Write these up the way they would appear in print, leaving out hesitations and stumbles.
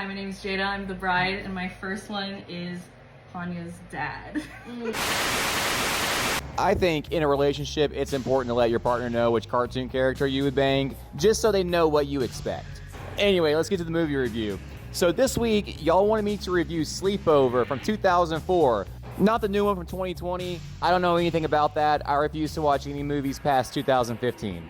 Hi, my name is Jada. I'm the bride, and my first one is Hanya's dad. I think in a relationship, it's important to let your partner know which cartoon character you would bang, just so they know what you expect. Anyway, let's get to the movie review. So this week, y'all wanted me to review Sleepover from 2004. Not the new one from 2020. I don't know anything about that. I refuse to watch any movies past 2015.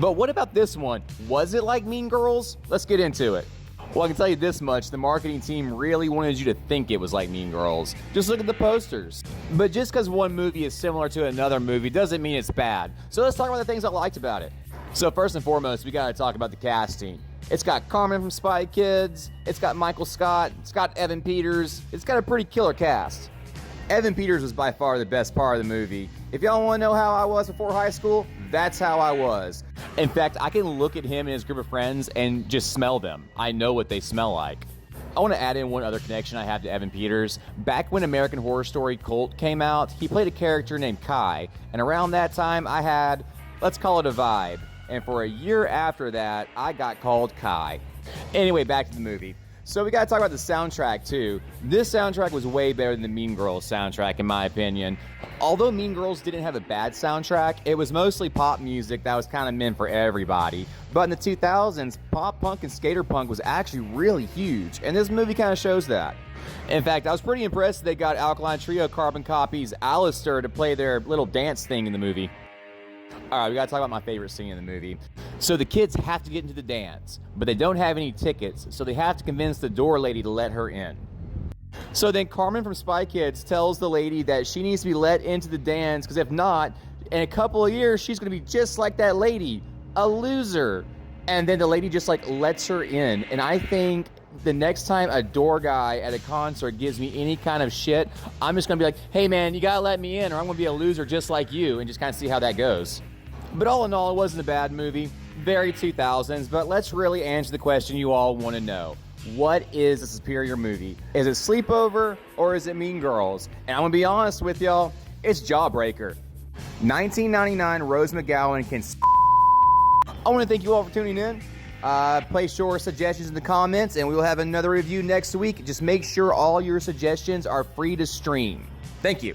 But what about this one? Was it like Mean Girls? Let's get into it. Well, I can tell you this much, the marketing team really wanted you to think it was like Mean Girls. Just look at the posters. But just because one movie is similar to another movie doesn't mean it's bad. So let's talk about the things I liked about it. So first and foremost, we gotta talk about the casting. It's got Carmen from Spy Kids, it's got Michael Scott, it's got Evan Peters, it's got a pretty killer cast. Evan Peters was by far the best part of the movie. If y'all want to know how I was before high school, that's how I was. In fact, I can look at him and his group of friends and just smell them. I know what they smell like. I want to add in one other connection I have to Evan Peters. Back when American Horror Story Cult came out, he played a character named Kai, and around that time I had, let's call it a vibe. And for a year after that, I got called Kai. Anyway, back to the movie. So we gotta talk about the soundtrack too. This soundtrack was way better than the Mean Girls soundtrack in my opinion. Although Mean Girls didn't have a bad soundtrack, it was mostly pop music that was kind of meant for everybody. But in the 2000s, pop punk and skater punk was actually really huge, and this movie kind of shows that. In fact, I was pretty impressed they got Alkaline Trio Carbon Copy's Alistair to play their little dance thing in the movie. Alright, we gotta talk about my favorite scene in the movie. So the kids have to get into the dance, but they don't have any tickets, so they have to convince the door lady to let her in. So then Carmen from Spy Kids tells the lady that she needs to be let into the dance, because if not, in a couple of years, she's gonna be just like that lady, a loser. And then the lady just lets her in, and I think the next time a door guy at a concert gives me any kind of shit, I'm just gonna be like, hey man, you gotta let me in or I'm gonna be a loser just like you, and just kind of see how that goes. But all in all, it wasn't a bad movie. Very 2000s, but let's really answer the question you all want to know. What is a superior movie? Is it Sleepover or is it Mean Girls? And I'm gonna be honest with y'all, it's Jawbreaker. 1999 Rose McGowan can I want to thank you all for tuning in. Place your suggestions in the comments and we will have another review next week. Just make sure all your suggestions are free to stream. Thank you.